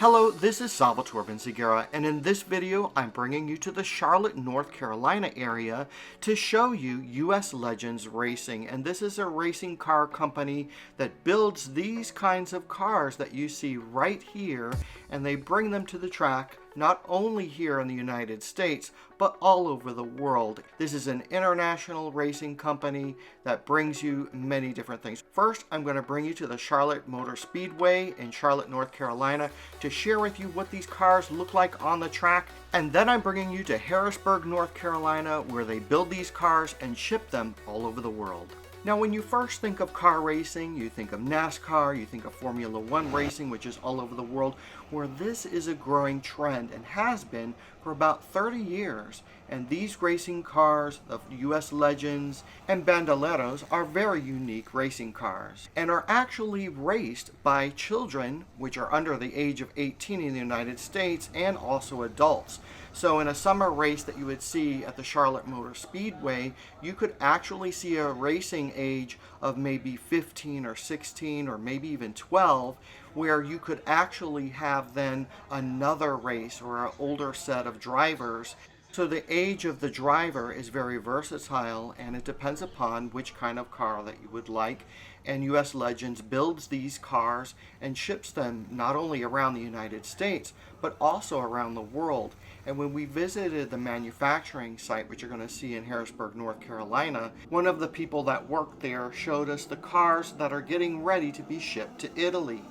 Hello, this is Salvatore Vinciguerra, and in this video I'm bringing you to the Charlotte, North Carolina area to show you US Legends Racing. And this is a racing car company that builds these kinds of cars that you see right here, and they bring them to the track not only here in the United States, but all over the world. This is an international racing company that brings you many different things. First, I'm going to bring you to the Charlotte Motor Speedway in Charlotte, North Carolina to share with you what these cars look like on the track. And then I'm bringing you to Harrisburg, North Carolina, where they build these cars and ship them all over the world. Now, when you first think of car racing, you think of NASCAR, you think of Formula One racing, which is all over the world, where this is a growing trend and has been for about 30 years. And these racing cars of US Legends and Bandoleros are very unique racing cars and are actually raced by children, which are under the age of 18 in the United States, and also adults. So in a summer race that you would see at the Charlotte Motor Speedway, you could actually see a racing age of maybe 15 or 16 or maybe even 12, where you could actually have then another race or an older set of drivers. So the age of the driver is very versatile, and it depends upon which kind of car that you would like. And US Legends builds these cars and ships them not only around the United States, but also around the world. And when we visited the manufacturing site, which you're going to see in Harrisburg, North Carolina, one of the people that worked there showed us the cars that are getting ready to be shipped to Italy.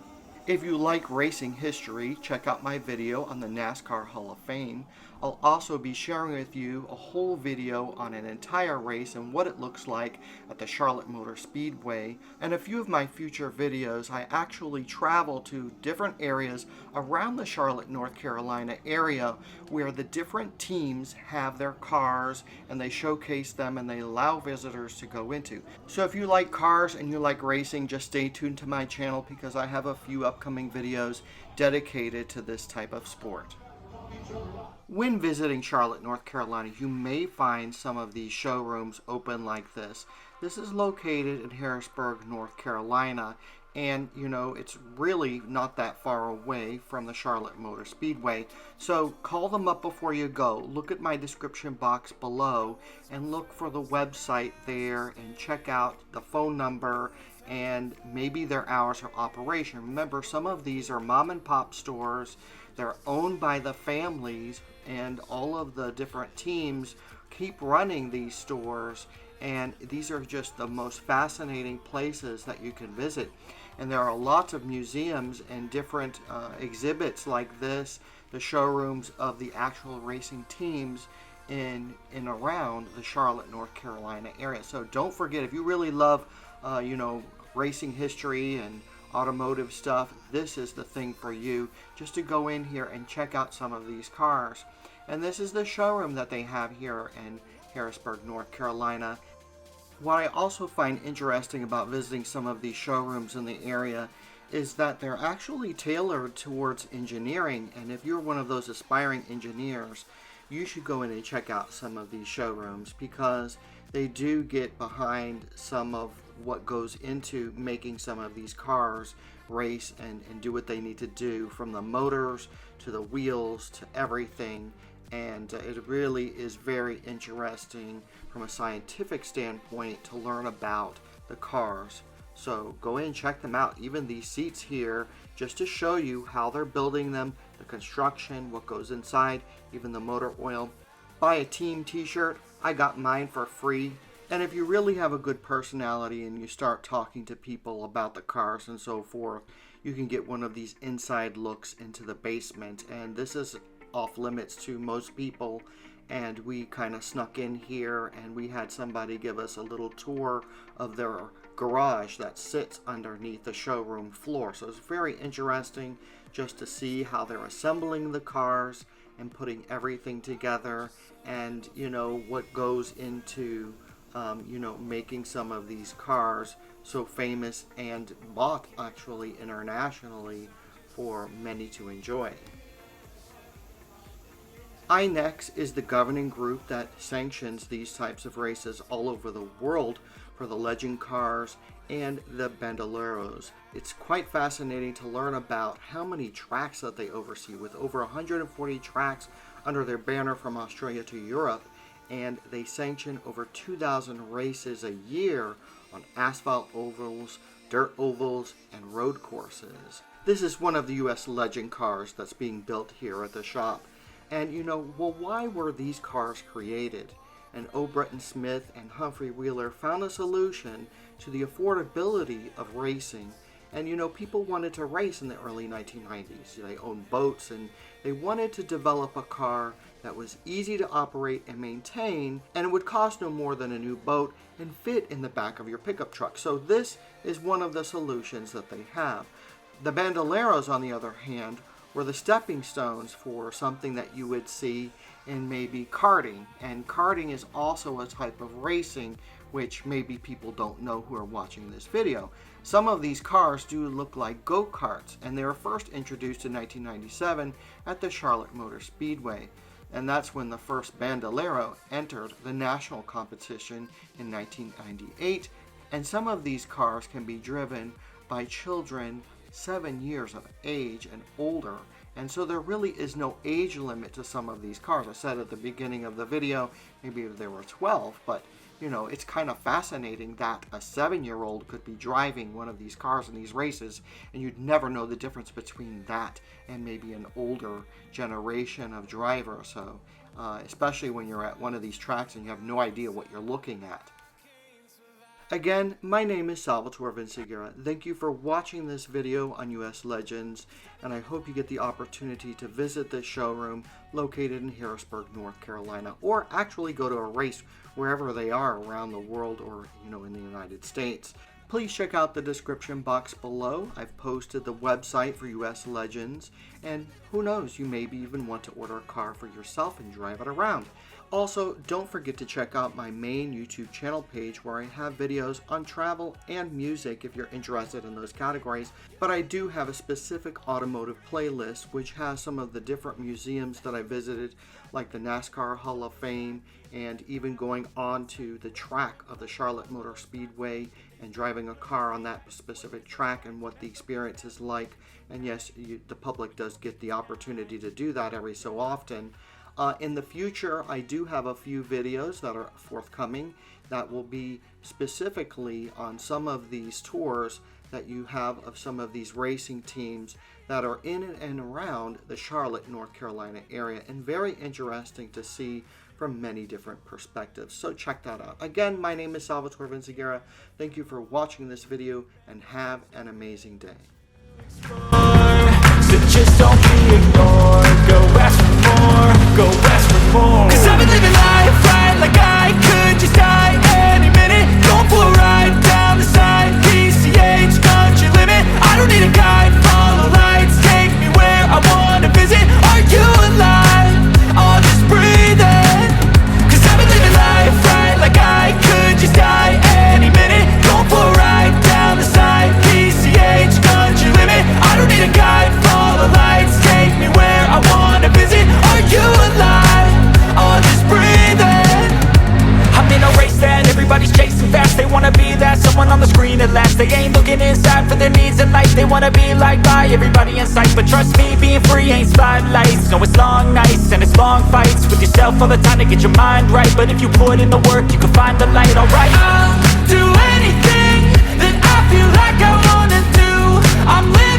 If you like racing history, check out my video on the NASCAR Hall of Fame. I'll also be sharing with you a whole video on an entire race and what it looks like at the Charlotte Motor Speedway. And a few of my future videos, I actually travel to different areas around the Charlotte, North Carolina area where the different teams have their cars and they showcase them and they allow visitors to go into. So if you like cars and you like racing, just stay tuned to my channel because I have a few upcoming videos dedicated to this type of sport. When visiting Charlotte, North Carolina, you may find some of these showrooms open like this. This is located in Harrisburg, North Carolina, and it's really not that far away from the Charlotte Motor Speedway. So call them up before you go. Look at my description box below and look for the website there and check out the phone number and maybe their hours of operation. Remember, some of these are mom and pop stores. They're owned by the families, and all of the different teams keep running these stores, and these are just the most fascinating places that you can visit. And there are lots of museums and different exhibits like this, the showrooms of the actual racing teams in and around the Charlotte, North Carolina area. So don't forget, if you really love racing history and automotive stuff, this is the thing for you, just to go in here and check out some of these cars. And this is the showroom that they have here in Harrisburg, North Carolina. What I also find interesting about visiting some of these showrooms in the area is that they're actually tailored towards engineering, and if you're one of those aspiring engineers, you should go in and check out some of these showrooms because they do get behind some of what goes into making some of these cars race and do what they need to do, from the motors to the wheels to everything. And it really is very interesting from a scientific standpoint to learn about the cars. So go in and check them out. Even these seats here, just to show you how they're building them, the construction, what goes inside, even the motor oil. Buy a team t-shirt. I got mine for free. And if you really have a good personality and you start talking to people about the cars and so forth, you can get one of these inside looks into the basement. And this is off limits to most people. And we kind of snuck in here and we had somebody give us a little tour of their garage that sits underneath the showroom floor. So it's very interesting just to see how they're assembling the cars and putting everything together, and what goes into making some of these cars so famous and bought actually internationally for many to enjoy. INEX is the governing group that sanctions these types of races all over the world for the legend cars and the bandoleros. It's quite fascinating to learn about how many tracks that they oversee, with over 140 tracks under their banner from Australia to Europe, and they sanction over 2,000 races a year on asphalt ovals, dirt ovals, and road courses. This is one of the US legend cars that's being built here at the shop. And you know, well, why were these cars created? And O. Bretton Smith and Humphrey Wheeler found a solution to the affordability of racing. And you know, people wanted to race in the early 1990s. They owned boats and they wanted to develop a car that was easy to operate and maintain, and it would cost no more than a new boat and fit in the back of your pickup truck. So this is one of the solutions that they have. The bandoleros, on the other hand, were the stepping stones for something that you would see in maybe karting. And karting is also a type of racing which maybe people don't know who are watching this video. Some of these cars do look like go-karts, and they were first introduced in 1997 at the Charlotte Motor Speedway. And that's when the first bandolero entered the national competition in 1998. And some of these cars can be driven by children 7 years of age and older, and so there really is no age limit to some of these cars. I said at the beginning of the video maybe there were 12, but you know, it's kind of fascinating that a 7-year-old could be driving one of these cars in these races, and you'd never know the difference between that and maybe an older generation of driver. So especially when you're at one of these tracks and you have no idea what you're looking at. Again, my name is Salvatore Vinciguerra. Thank you for watching this video on US Legends, and I hope you get the opportunity to visit this showroom located in Harrisburg, North Carolina, or actually go to a race wherever they are around the world, or you know, in the United States. Please check out the description box below. I've posted the website for US Legends, and who knows, you maybe even want to order a car for yourself and drive it around. Also, don't forget to check out my main YouTube channel page where I have videos on travel and music if you're interested in those categories. But I do have a specific automotive playlist which has some of the different museums that I visited, like the NASCAR Hall of Fame, and even going on to the track of the Charlotte Motor Speedway and driving a car on that specific track and what the experience is like. And yes, the public does get the opportunity to do that every so often. In the future, I do have a few videos that are forthcoming that will be specifically on some of these tours that you have of some of these racing teams that are in and around the Charlotte, North Carolina area, and very interesting to see from many different perspectives. So check that out. Again, my name is Salvatore Vinciguerra. Thank you for watching this video, and have an amazing day. So just don't be ignored. Go ask for more. Go ask for more. 'Cause I've been living life right like I could just die any minute. Going for a ride down the side. PCH country limit. I don't need a guide. Follow lights. Take me where I wanna visit. Are you alive? Or just breathing? 'Cause I've been living life right like I could just die any minute. Going for a ride down the side. PCH country limit. I don't need a guide. Follow lights. Take me where I wanna visit. Are you alive? Or just breathing? I'm in a race that everybody's chasing fast. They wanna be that someone on the screen at last. They ain't looking inside for their needs in life. They wanna be liked by everybody in sight. But trust me, being free ain't spotlights. No, it's long nights and it's long fights with yourself all the time to get your mind right. But if you put in the work, you can find the light, alright. I'll do anything that I feel like I wanna do. I'm living